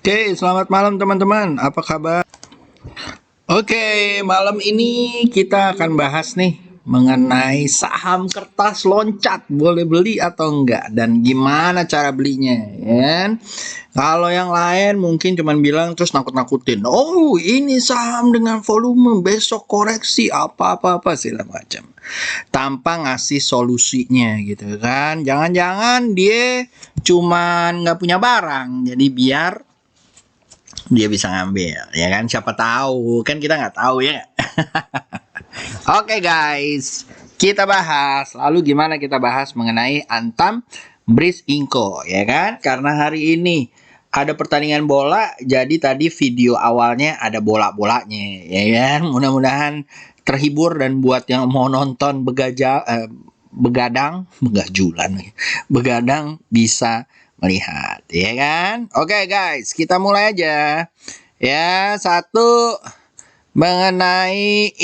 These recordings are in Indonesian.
Oke, selamat malam teman-teman. Apa kabar? Oke, malam ini kita akan bahas nih mengenai saham kertas loncat, boleh beli atau enggak dan gimana cara belinya, ya kan? Kalau yang lain mungkin cuman bilang terus nakut-nakutin. Oh, ini saham dengan volume besok koreksi apa-apa segala macam. Tanpa ngasih solusinya gitu kan. Jangan-jangan dia cuman nggak punya barang. Jadi biar dia bisa ngambil, ya kan? Siapa tahu, kan kita nggak tahu ya. Oke guys, kita bahas. Lalu gimana kita bahas mengenai Antam Bris Inco, ya kan? Karena hari ini ada pertandingan bola, jadi tadi video awalnya ada bola-bolanya, ya kan? Mudah-mudahan terhibur dan buat yang mau nonton begadang bisa melihat, ya kan? Oke guys, kita mulai aja. Ya, satu mengenai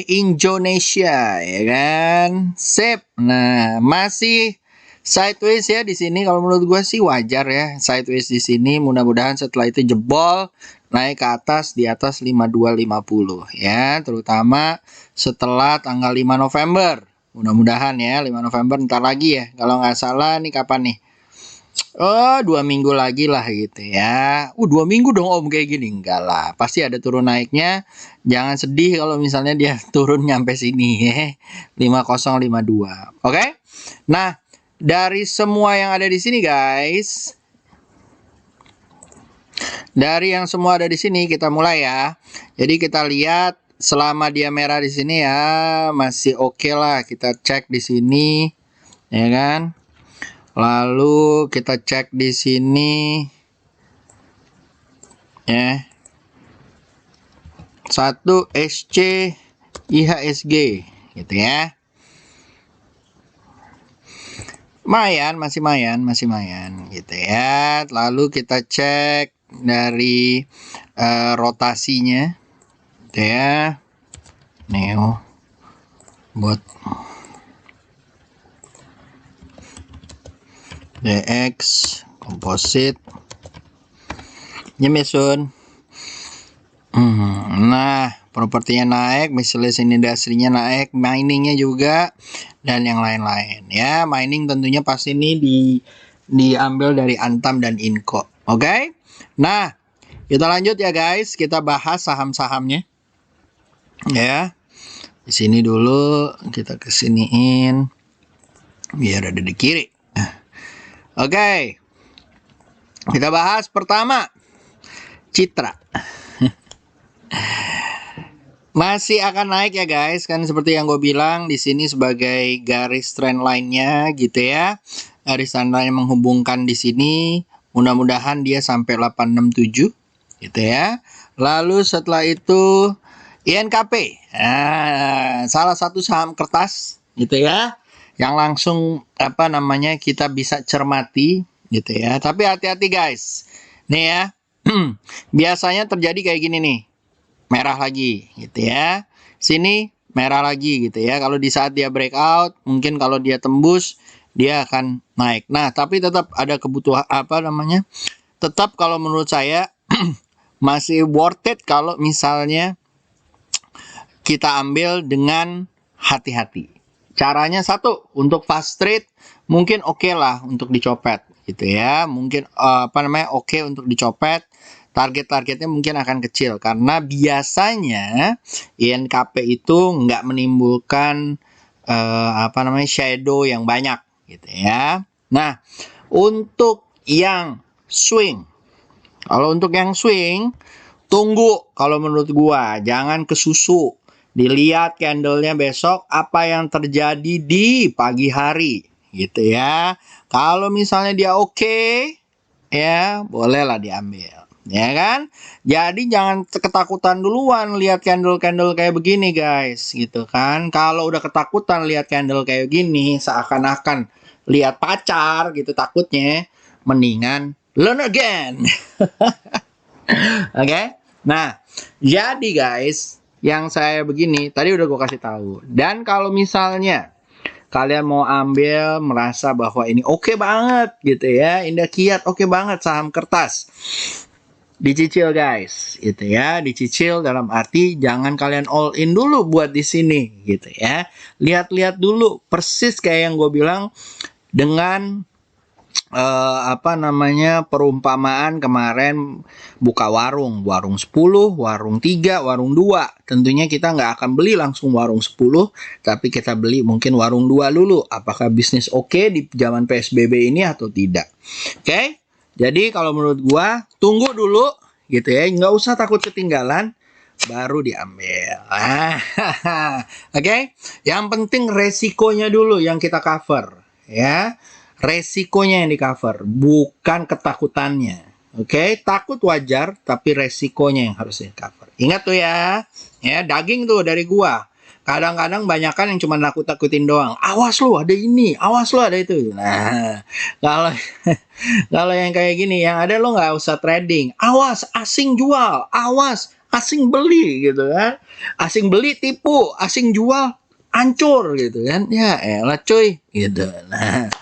Indonesia, ya kan? Sip. Nah, masih sideways ya di sini. Kalau menurut gue sih wajar ya sideways di sini. Mudah-mudahan setelah itu jebol naik ke atas di atas 5250 ya, terutama setelah tanggal 5 November. Mudah-mudahan ya 5 November ntar lagi ya. Kalau nggak salah nih kapan nih? Oh, 2 minggu lagi lah gitu ya. 2 minggu dong om kayak gini. Enggak lah, pasti ada turun naiknya. Jangan sedih kalau misalnya dia turun nyampe sini ya. 5052. Oke? Nah, dari semua yang ada di sini guys. Dari yang semua ada di sini kita mulai ya. Jadi kita lihat selama dia merah di sini ya masih oke lah. Kita cek di sini ya kan. Lalu kita cek di sini ya. 1 SC IHSG gitu ya. Masih mayan gitu ya. Lalu kita cek dari rotasinya gitu ya. Neo buat DX komposit Nyemesun. Nah, propertinya naik, miscellaneous industrinya naik, miningnya juga, dan yang lain-lain ya. Mining tentunya pasti ini diambil dari Antam dan Inco. Oke? Nah, kita lanjut ya guys, kita bahas saham-sahamnya. Ya. Di sini dulu kita kesiniin biar ada di kiri. Oke. Kita bahas pertama Citra. Masih akan naik ya guys, kan seperti yang gue bilang di sini sebagai garis trend line-nya gitu ya. Garis trend line yang menghubungkan di sini, mudah-mudahan dia sampai 867 gitu ya. Lalu setelah itu INKP. Salah satu saham kertas gitu ya. Yang langsung kita bisa cermati gitu ya. Tapi hati-hati guys. Nih ya. Biasanya terjadi kayak gini nih. Merah lagi gitu ya. Sini merah lagi gitu ya. Kalau di saat dia breakout, mungkin kalau dia tembus dia akan naik. Nah, tapi tetap ada kebutuhan tetap kalau menurut saya masih worth it kalau misalnya kita ambil dengan hati-hati. Caranya satu, untuk fast trade mungkin oke lah untuk dicopet gitu ya. Mungkin oke untuk dicopet. Target-targetnya mungkin akan kecil karena biasanya INKP itu nggak menimbulkan shadow yang banyak gitu ya. Nah, untuk yang swing, tunggu kalau menurut gua jangan kesusu. Dilihat candlenya besok apa yang terjadi di pagi hari gitu ya. Kalau misalnya dia oke, ya bolehlah diambil. Ya kan? Jadi jangan ketakutan duluan lihat candle-candle kayak begini guys, gitu kan. Kalau udah ketakutan lihat candle kayak gini, seakan-akan lihat pacar gitu takutnya, mendingan learn again. Oke? Nah, jadi guys, yang saya begini, tadi udah gue kasih tahu. Dan kalau kalian mau ambil merasa bahwa ini oke banget gitu ya, Indah Kiat oke banget saham kertas. Dicicil guys, gitu ya. Dicicil dalam arti jangan kalian all in dulu buat di sini, gitu ya. Lihat-lihat dulu, persis kayak yang gue bilang dengan perumpamaan kemarin buka warung 10, warung 3, warung 2. Tentunya kita nggak akan beli langsung warung 10, tapi kita beli mungkin warung 2 dulu. Apakah bisnis oke di zaman PSBB ini atau tidak? Oke? Jadi kalau menurut gua tunggu dulu gitu ya, nggak usah takut ketinggalan, baru diambil. Oke? Yang penting resikonya dulu yang kita cover ya. Resikonya yang di cover, bukan ketakutannya. Oke, takut wajar, tapi resikonya yang harus di cover. Ingat tuh ya, daging tuh dari gua. Kadang-kadang banyakan yang cuma nakut-nakutin doang. Awas lu ada ini, awas lu ada itu. Nah, kalau kalau yang kayak gini, yang ada lo nggak usah trading. Awas asing jual, awas asing beli gitu kan. Asing beli tipu, asing jual hancur gitu kan. Ya elah cuy gitu. Nah,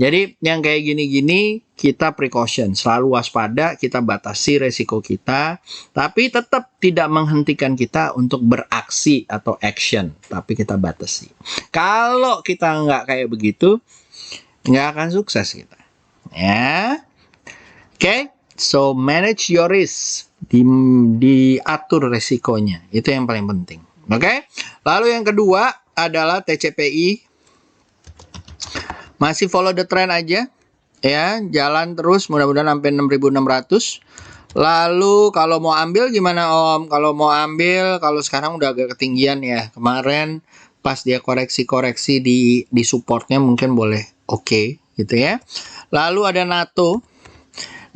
jadi yang kayak gini-gini kita precaution, selalu waspada, kita batasi resiko kita, tapi tetap tidak menghentikan kita untuk beraksi atau action, tapi kita batasi. Kalau kita nggak kayak begitu, nggak akan sukses kita. Ya, oke, so manage your risk, diatur resikonya, itu yang paling penting. Oke, lalu yang kedua adalah TCPI. Masih follow the trend aja ya, jalan terus mudah-mudahan sampai 6.600. Lalu kalau mau ambil gimana Om? Kalau mau ambil, kalau sekarang udah agak ketinggian ya. Kemarin pas dia koreksi-koreksi di supportnya mungkin boleh oke gitu ya. Lalu ada NATO.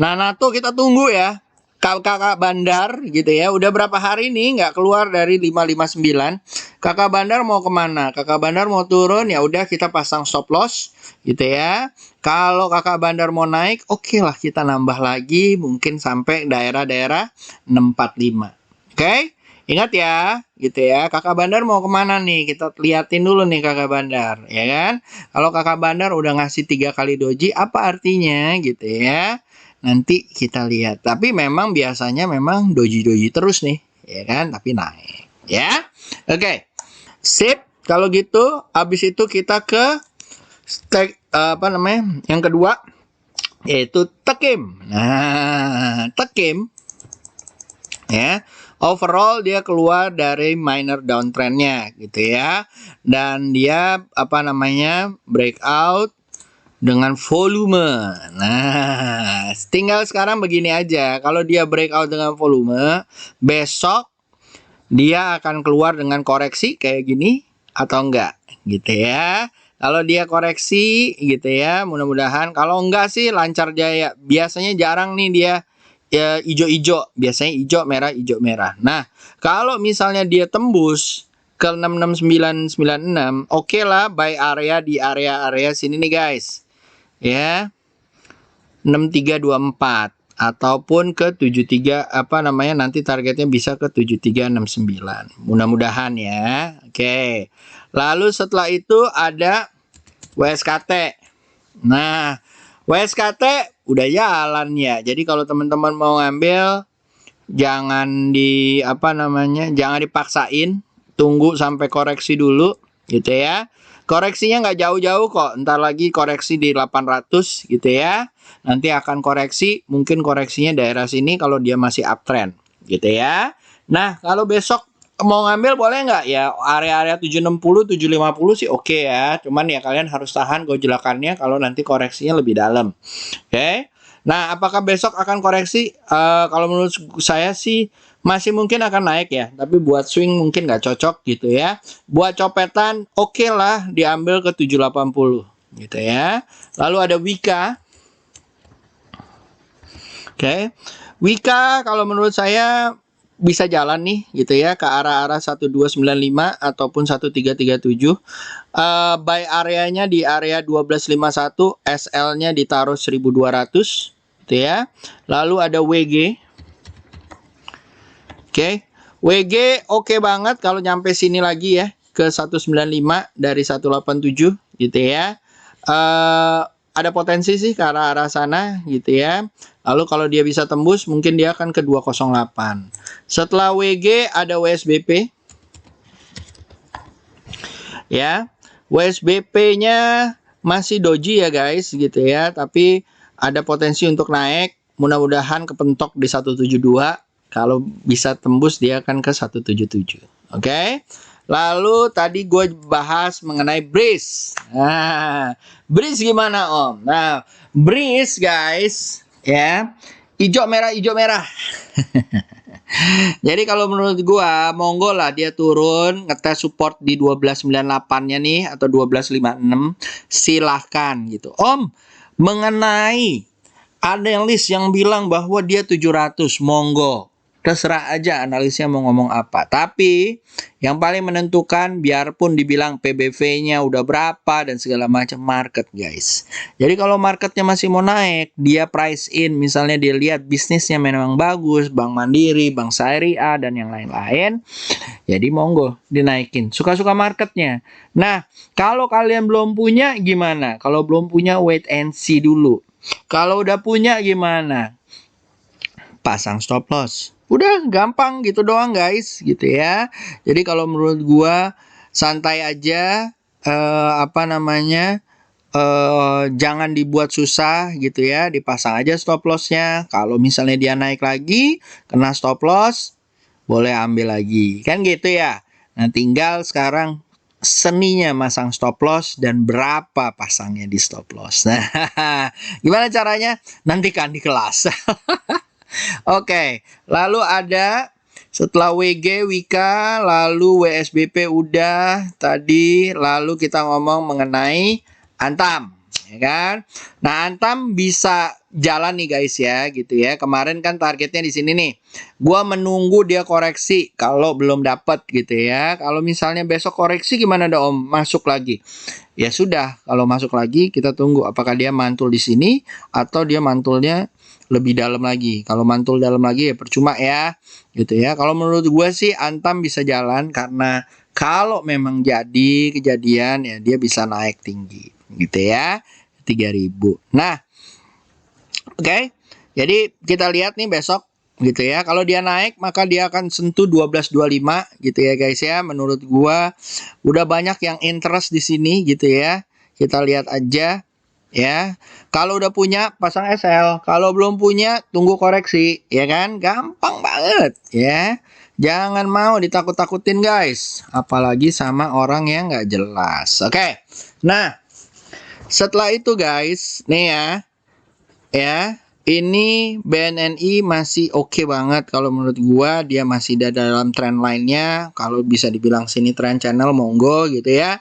Nah, NATO kita tunggu ya. Kakak Bandar gitu ya. Udah berapa hari nih nggak keluar dari 559. Kakak Bandar mau kemana? Kakak Bandar mau turun, ya udah kita pasang stop loss gitu ya. Kalau Kakak Bandar mau naik, oke lah kita nambah lagi mungkin sampai daerah-daerah 645. Oke? Ingat ya, gitu ya. Kakak Bandar mau kemana nih? Kita liatin dulu nih Kakak Bandar, ya kan? Kalau Kakak Bandar udah ngasih 3 kali doji, apa artinya gitu ya? Nanti kita lihat. Tapi memang biasanya memang doji-doji terus nih, ya kan? Tapi naik, ya. Oke. Sip. Kalau gitu, habis itu kita ke yang kedua yaitu Tekim. Nah, Tekim ya. Overall dia keluar dari minor downtrendnya gitu ya. Dan dia breakout dengan volume. Nah, tinggal sekarang begini aja. Kalau dia breakout dengan volume, besok dia akan keluar dengan koreksi kayak gini atau enggak gitu ya. Kalau dia koreksi gitu ya, mudah-mudahan. Kalau enggak sih lancar jaya. Biasanya jarang nih dia ya ijo-ijo. Biasanya ijo merah. Nah, kalau misalnya dia tembus ke 66996, oke lah buy area di area-area sini nih guys. Ya. 6324 ataupun ke 73 nanti targetnya bisa ke 7369. Mudah-mudahan ya. Oke. Lalu setelah itu ada WSKT. Nah, WSKT udah jalan ya. Jadi kalau teman-teman mau ngambil jangan jangan dipaksain, tunggu sampai koreksi dulu gitu ya. Koreksinya nggak jauh-jauh kok, ntar lagi koreksi di 800 gitu ya. Nanti akan koreksi, mungkin koreksinya daerah sini kalau dia masih uptrend gitu ya. Nah, kalau besok mau ngambil boleh nggak ya, area-area 760, 750 sih oke ya. Cuman ya kalian harus tahan gojolakannya kalau nanti koreksinya lebih dalam. Oke. Nah, apakah besok akan koreksi? Kalau menurut saya sih masih mungkin akan naik ya, tapi buat swing mungkin nggak cocok gitu ya. Buat copetan oke lah diambil ke 780 gitu ya. Lalu ada Wika. Oke. Wika kalau menurut saya bisa jalan nih gitu ya ke arah-arah 1295 ataupun 1337. Buy areanya di area 1251, SL-nya ditaruh 1200 gitu ya. Lalu ada WG. Oke. WG oke banget kalau nyampe sini lagi ya ke 195 dari 187 gitu ya. Ada potensi sih ke arah sana gitu ya. Lalu kalau dia bisa tembus mungkin dia akan ke 208. Setelah WG ada WSBP. Ya. WSBP-nya masih doji ya guys gitu ya, tapi ada potensi untuk naik. Mudah-mudahan kepentok di 172. Kalau bisa tembus dia akan ke 177. Oke. Lalu tadi gue bahas mengenai Breeze. Nah, Breeze gimana Om? Nah, Breeze guys, ya, hijau merah. Jadi kalau menurut gua, monggo lah dia turun ngetes support di 1298-nya nih atau 1256, silahkan gitu. Om, mengenai analis yang bilang bahwa dia 700, monggo. Terserah aja analisnya mau ngomong apa. Tapi yang paling menentukan biarpun dibilang PBV-nya udah berapa dan segala macam market guys. Jadi kalau marketnya masih mau naik, dia price in, misalnya dia lihat bisnisnya memang bagus, Bank Mandiri, Bank Syariah dan yang lain-lain. Jadi monggo dinaikin, suka-suka marketnya. Nah, kalau kalian belum punya gimana? Kalau belum punya wait and see dulu. Kalau udah punya gimana? Pasang stop loss. Udah gampang gitu doang guys, gitu ya. Jadi kalau menurut gua santai aja, jangan dibuat susah gitu ya, dipasang aja stop lossnya. Kalau misalnya dia naik lagi, kena stop loss, boleh ambil lagi. Kan gitu ya. Nah tinggal sekarang seninya masang stop loss dan berapa pasangnya di stop loss. Nah, gimana caranya? Nantikan di kelas. Oke, lalu ada setelah WG, Wika, lalu WSBP udah tadi, lalu kita ngomong mengenai Antam, ya kan? Nah, Antam bisa jalan nih guys ya, gitu ya. Kemarin kan targetnya di sini nih. Gua menunggu dia koreksi kalau belum dapat gitu ya. Kalau misalnya besok koreksi gimana dong Om? Masuk lagi. Ya sudah, kalau masuk lagi kita tunggu apakah dia mantul di sini atau dia mantulnya lebih dalam lagi. Kalau mantul dalam lagi ya percuma ya, gitu ya. Kalau menurut gue sih Antam bisa jalan karena kalau memang jadi kejadian ya dia bisa naik tinggi, gitu ya, 3000. Nah, oke. Jadi kita lihat nih besok gitu ya. Kalau dia naik maka dia akan sentuh 1225 gitu ya guys ya. Menurut gua udah banyak yang interest di sini gitu ya. Kita lihat aja ya. Kalau udah punya pasang SL, kalau belum punya tunggu koreksi, ya kan? Gampang banget ya. Jangan mau ditakut-takutin guys, apalagi sama orang yang nggak jelas. Oke. Nah, setelah itu guys, nih ya, ini BNNI masih oke banget kalau menurut gua, dia masih ada dalam trend line-nya. Kalau bisa dibilang sini trend channel monggo gitu ya.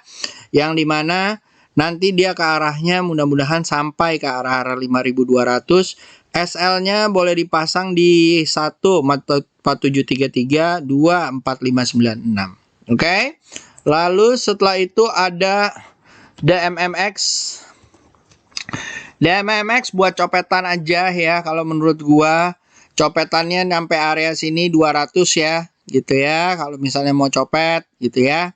Yang dimana nanti dia ke arahnya mudah-mudahan sampai ke arah 5200. SL-nya boleh dipasang di 14733, 2 4596. Oke. Lalu setelah itu ada DMMX. DMMX buat copetan aja ya. Kalau menurut gua copetannya sampai area sini 200 ya, gitu ya. Kalau misalnya mau copet gitu ya.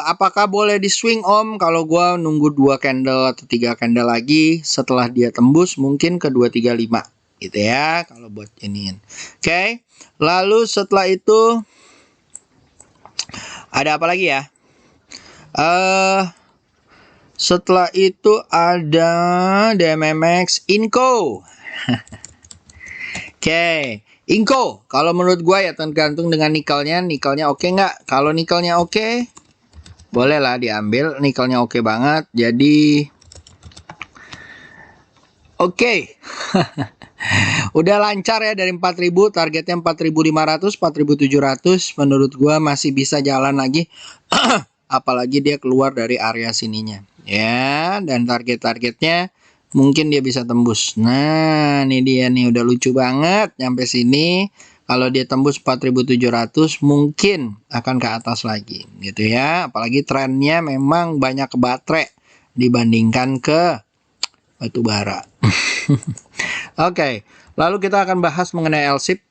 Apakah boleh di swing Om? Kalau gua nunggu 2 candle atau 3 candle lagi, setelah dia tembus mungkin ke 235 gitu ya kalau buat iniin. Oke. Lalu setelah itu ada apa lagi ya? Setelah itu ada DMMX Inco. Oke. Inco, kalau menurut gua ya tergantung dengan nikelnya. Nikelnya oke nggak? Kalau nikelnya oke, bolehlah diambil. Nikelnya oke banget. Jadi oke. Udah lancar ya dari 4000, targetnya 4500, 4700. Menurut gua masih bisa jalan lagi. Apalagi dia keluar dari area sininya. Ya, dan target-targetnya mungkin dia bisa tembus. Nah, ini dia nih udah lucu banget nyampe sini. Kalau dia tembus 4700 mungkin akan ke atas lagi gitu ya. Apalagi trennya memang banyak ke baterai dibandingkan ke batu bara. Oke, lalu kita akan bahas mengenai LSIP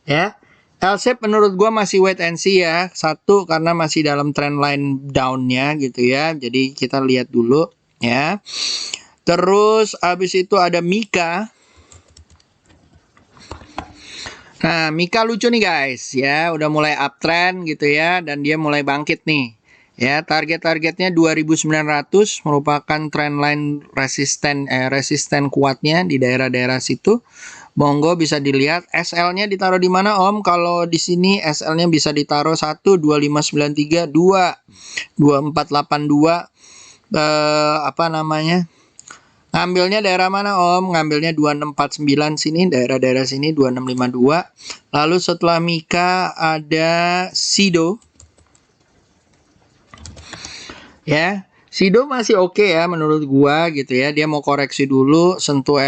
ya. L-shape menurut gua masih wait and see ya. Satu, karena masih dalam trend line down-nya gitu ya. Jadi kita lihat dulu ya. Terus abis itu ada Mika. Nah, Mika lucu nih guys ya, udah mulai uptrend gitu ya, dan dia mulai bangkit nih. Ya, target-targetnya 2900 merupakan trendline resisten kuatnya di daerah-daerah situ. Monggo bisa dilihat. SL-nya ditaruh di mana Om? Kalau di sini SL-nya bisa ditaruh 1 2593, 2 2482, apa namanya? Ngambilnya daerah mana Om? Ngambilnya 2649 sini, daerah-daerah sini 2652. Lalu setelah Mika ada Sido. Ya, Sido masih oke ya menurut gua gitu ya. Dia mau koreksi dulu, sentuh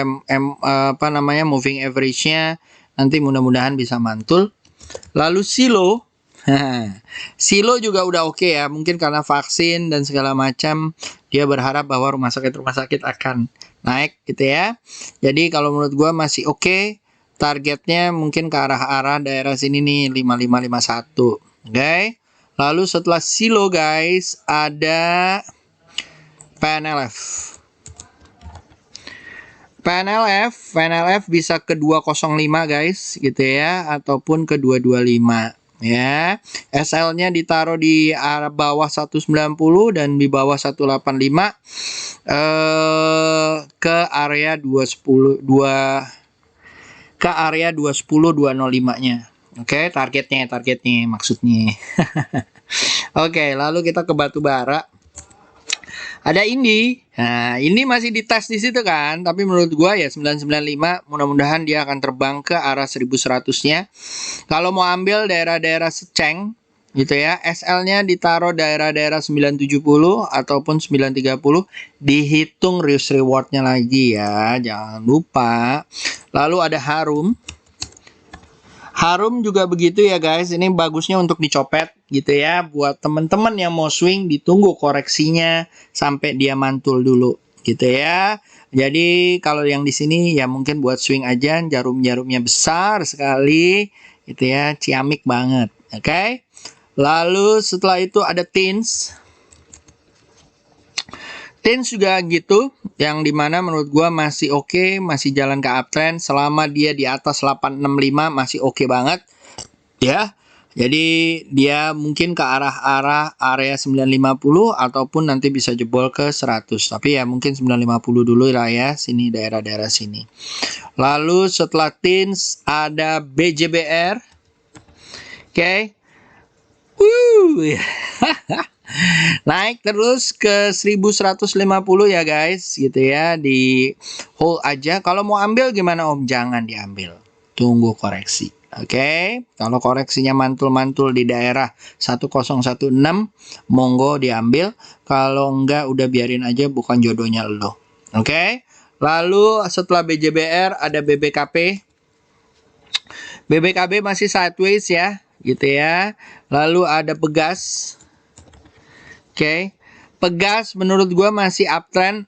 moving average-nya. Nanti mudah-mudahan bisa mantul. Lalu Silo. Silo juga udah oke ya. Mungkin karena vaksin dan segala macam, dia berharap bahwa rumah sakit akan naik gitu ya. Jadi kalau menurut gua masih oke. Targetnya mungkin ke arah daerah sini nih 5551. Oke. Lalu setelah Silo guys, ada PNLF. PNLF bisa ke 205 guys gitu ya, ataupun ke 225 ya. SL-nya ditaruh di arah bawah 190 dan di bawah 185 ke area 210 ke area 205-nya. Oke, targetnya maksudnya. Oke, lalu kita ke batu bara. Ada Indi. Nah, ini masih dites di situ kan, tapi menurut gua ya 995, mudah-mudahan dia akan terbang ke arah 1100-nya. Kalau mau ambil daerah-daerah seceng gitu ya, SL-nya ditaruh daerah-daerah 970 ataupun 930, dihitung risk reward-nya lagi ya, jangan lupa. Lalu ada Harum. Harum juga begitu ya guys, ini bagusnya untuk dicopet gitu ya. Buat teman-teman yang mau swing, ditunggu koreksinya sampai dia mantul dulu gitu ya. Jadi kalau yang di sini ya mungkin buat swing aja, jarum-jarumnya besar sekali gitu ya, ciamik banget. Oke. Lalu setelah itu ada Tins. Tins juga gitu, yang dimana menurut gua masih oke, masih jalan ke uptrend. Selama dia di atas 865 masih oke banget ya. Jadi dia mungkin ke arah area 950 ataupun nanti bisa jebol ke 100. Tapi ya mungkin 950 dulu lah ya, sini daerah-daerah sini. Lalu setelah Tins ada BJBR. Oke. Naik terus ke 1150 ya guys gitu ya, di hold aja. Kalau mau ambil gimana Om? Jangan diambil, tunggu koreksi. Oke. Kalau koreksinya mantul-mantul di daerah 1016, monggo diambil. Kalau enggak udah biarin aja, bukan jodohnya lo. Oke. Lalu setelah BJBR ada BBKP. BBKB masih sideways ya gitu ya. Lalu ada Pegas. Oke. Pegas menurut gua masih uptrend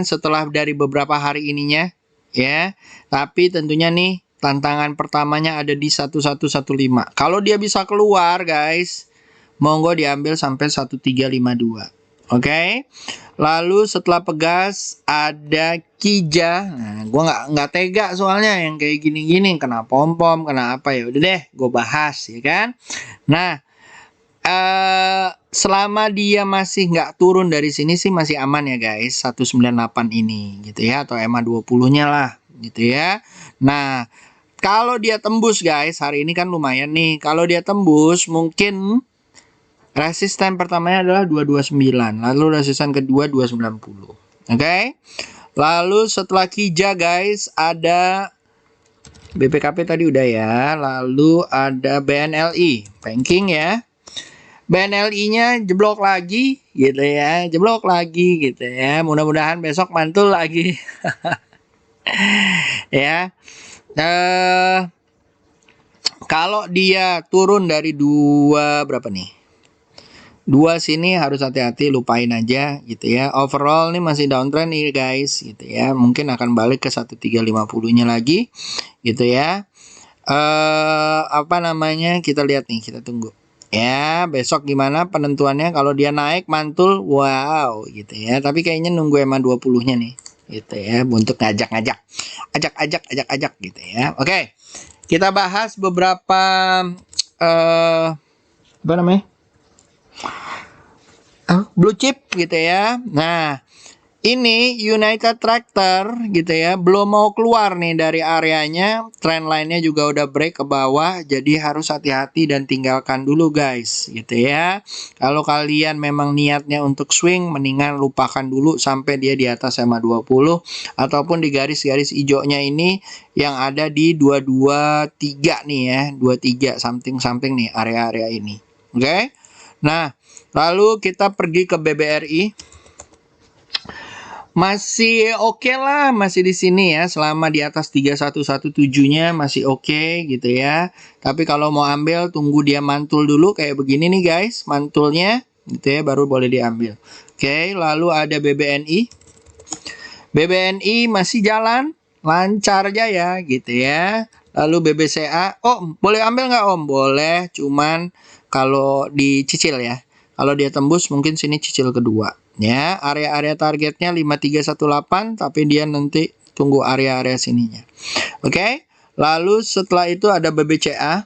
setelah dari beberapa hari ininya ya. Tapi tentunya nih tantangan pertamanya ada di 1115. Kalau dia bisa keluar guys, monggo diambil sampai 1352. Oke. Lalu setelah Pegas ada Kija. Nah, gua nggak tega soalnya yang kayak gini-gini, kena pom-pom, kena apa ya. Udah deh, gue bahas ya kan. Nah, selama dia masih nggak turun dari sini sih masih aman ya guys, 198 ini gitu ya, atau EMA 20-nya lah gitu ya. Nah, kalau dia tembus guys, hari ini kan lumayan nih. Kalau dia tembus mungkin resisten pertamanya adalah 229, lalu resisten kedua 290. Oke. Lalu setelah Kija guys ada BPKP tadi udah ya, lalu ada BNLI, banking ya. BNLI-nya jeblok lagi gitu ya, jeblok lagi gitu ya. Mudah-mudahan besok mantul lagi. Ya. Kalau dia turun dari berapa nih? 2 sini harus hati-hati, lupain aja gitu ya. Overall nih masih downtrend nih guys gitu ya. Mungkin akan balik ke 1350-nya lagi gitu ya. apa namanya, kita lihat nih, kita tunggu. Ya, besok gimana penentuannya kalau dia naik mantul, wow gitu ya. Tapi kayaknya nunggu EMA 20-nya nih. Gitu ya, untuk ngajak-ngajak. Ajak-ajak gitu ya. Oke. Kita bahas beberapa apa namanya? Blue chip gitu ya. Nah, ini United Tractor gitu ya, belum mau keluar nih dari areanya. Trendline-nya juga udah break ke bawah, jadi harus hati-hati dan tinggalkan dulu guys gitu ya. Kalau kalian memang niatnya untuk swing, mendingan lupakan dulu sampai dia di atas EMA 20 ataupun di garis-garis hijaunya ini yang ada di 223 nih ya, 23 something nih area-area ini. Oke. Nah, lalu kita pergi ke BBRI. Masih oke lah, masih di sini ya, selama di atas 3117-nya masih oke gitu ya. Tapi kalau mau ambil, tunggu dia mantul dulu kayak begini nih guys, mantulnya gitu ya, baru boleh diambil. Oke, lalu ada BBNI. BBNI masih jalan, lancar aja ya gitu ya. Lalu BBCA, oh boleh ambil nggak Om? Boleh, cuman kalau dicicil ya. Kalau dia tembus mungkin sini cicil kedua. Ya, area-area targetnya 5318, tapi dia nanti tunggu area-area sininya. Oke. Lalu setelah itu ada BBCA.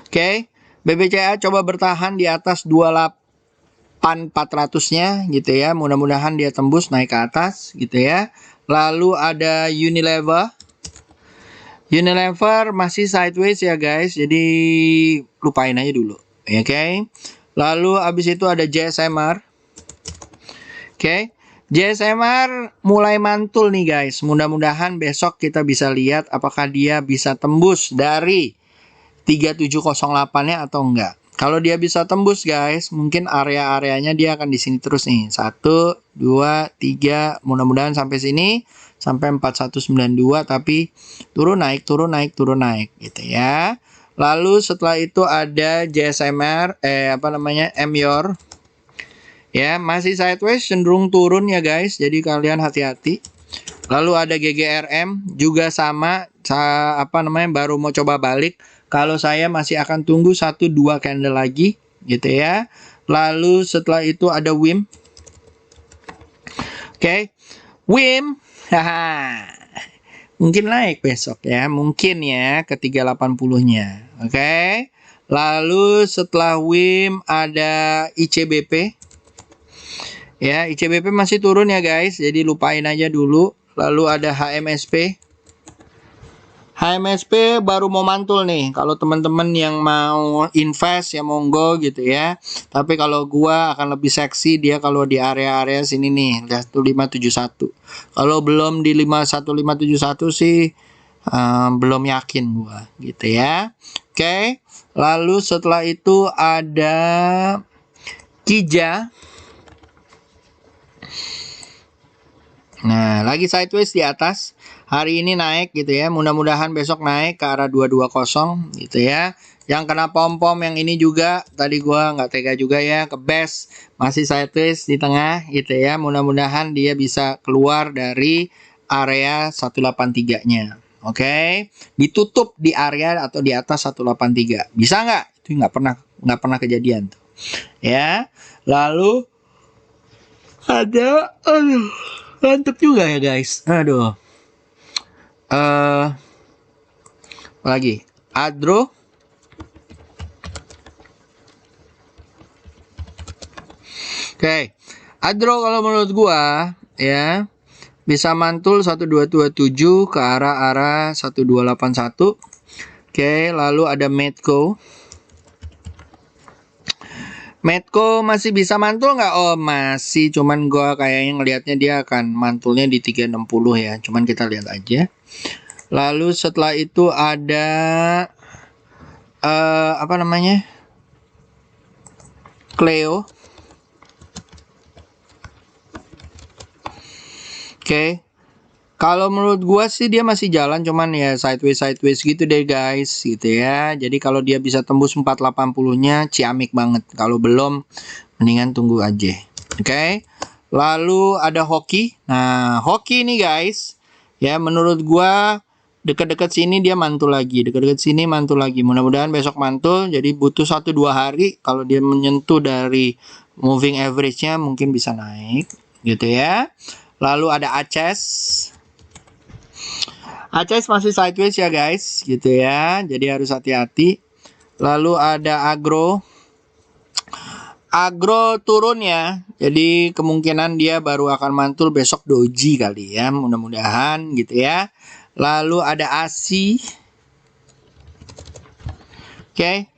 Oke. BBCA coba bertahan di atas 28.400-nya gitu ya. Mudah-mudahan dia tembus naik ke atas gitu ya. Lalu ada Unilever. Unilever masih sideways ya guys, jadi lupain aja dulu. Oke. Lalu abis itu ada JSMR. Oke. JSMR mulai mantul nih guys. Mudah-mudahan besok kita bisa lihat apakah dia bisa tembus dari 3708-nya atau enggak. Kalau dia bisa tembus guys, mungkin area-areanya dia akan di sini terus nih. 1, 2, 3, mudah-mudahan sampai sini. Sampai 4192, tapi turun naik gitu ya. Lalu setelah itu ada JSMR, MYOR. Ya, masih sideways, cenderung turun ya guys, jadi kalian hati-hati. Lalu ada GGRM juga sama, baru mau coba balik. Kalau saya masih akan tunggu 1-2 candle lagi gitu ya. Lalu setelah itu ada WIM. Oke. WIM, haha. Mungkin naik besok ya, mungkin ya ke 380-nya. Oke. Lalu setelah WIM ada ICBP. Ya, ICBP masih turun ya guys, jadi lupain aja dulu. Lalu ada HMSP. HMSP baru mau mantul nih. Kalau teman-teman yang mau invest ya monggo gitu ya. Tapi kalau gua akan lebih seksi dia kalau di area-area sini nih, 1571. Kalau belum di 51571 sih belum yakin gua gitu ya. Oke. Lalu setelah itu ada Kija. Nah, lagi sideways di atas. Hari ini naik gitu ya. Mudah-mudahan besok naik ke arah 220 gitu ya. Yang kena pom-pom yang ini juga tadi gua nggak tega juga ya, ke best masih sideways di tengah gitu ya. Mudah-mudahan dia bisa keluar dari area 183-nya. Oke. Ditutup di area atau di atas 183. Bisa nggak? Itu nggak pernah kejadian tuh. Ya. Lalu ada mantep juga ya guys. Aduh. Lagi Adro. Oke. Adro kalau menurut gua ya bisa mantul 1227 ke arah 1281. Oke, lalu ada Medco. Medco masih bisa mantul nggak? Oh masih, cuman gua kayaknya ngelihatnya dia akan mantulnya di 360 ya. Cuman kita lihat aja. Lalu setelah itu ada Cleo. Oke. Kalau menurut gua sih dia masih jalan, cuman ya sideways gitu deh guys gitu ya. Jadi kalau dia bisa tembus 480-nya ciamik banget. Kalau belum mendingan tunggu aja. Oke. Lalu ada hoki. Nah, hoki nih guys. Ya, menurut gua dekat-dekat sini dia mantul lagi, dekat-dekat sini mantul lagi. Mudah-mudahan besok mantul. Jadi butuh 1-2 hari. Kalau dia menyentuh dari moving average-nya mungkin bisa naik, gitu ya. Lalu ada ACES. ACES masih sideways ya guys, gitu ya. Jadi harus hati-hati. Lalu ada Agro. Agro turun ya. Jadi kemungkinan dia baru akan mantul besok doji kali ya. Mudah-mudahan gitu ya. Lalu ada ASI. Oke.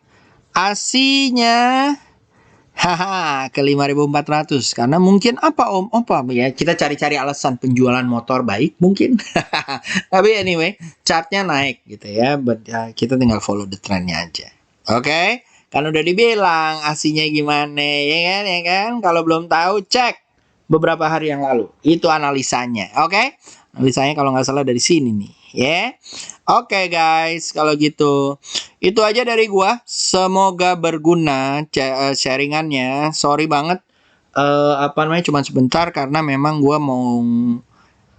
ASI-nya haha ke 5.400 karena mungkin apa Om? Apa ya? Kita cari-cari alasan penjualan motor baik mungkin. Tapi anyway, chartnya naik gitu ya. Kita tinggal follow the trendnya aja. Oke. Kan udah dibilang aslinya gimana ya kan? Kalau belum tahu cek beberapa hari yang lalu. Itu analisanya. Oke? Analisanya kalau nggak salah dari sini nih, ya. Oke guys, kalau gitu. Itu aja dari gua. Semoga berguna sharingannya. Sorry banget apa namanya cuma sebentar karena memang gua mau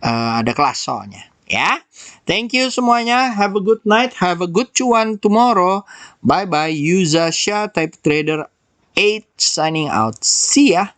ada kelas soalnya. Ya, thank you semuanya. Have a good night. Have a good cuan tomorrow. Bye bye. Yuza Shah, Type Trader 8 signing out. See ya.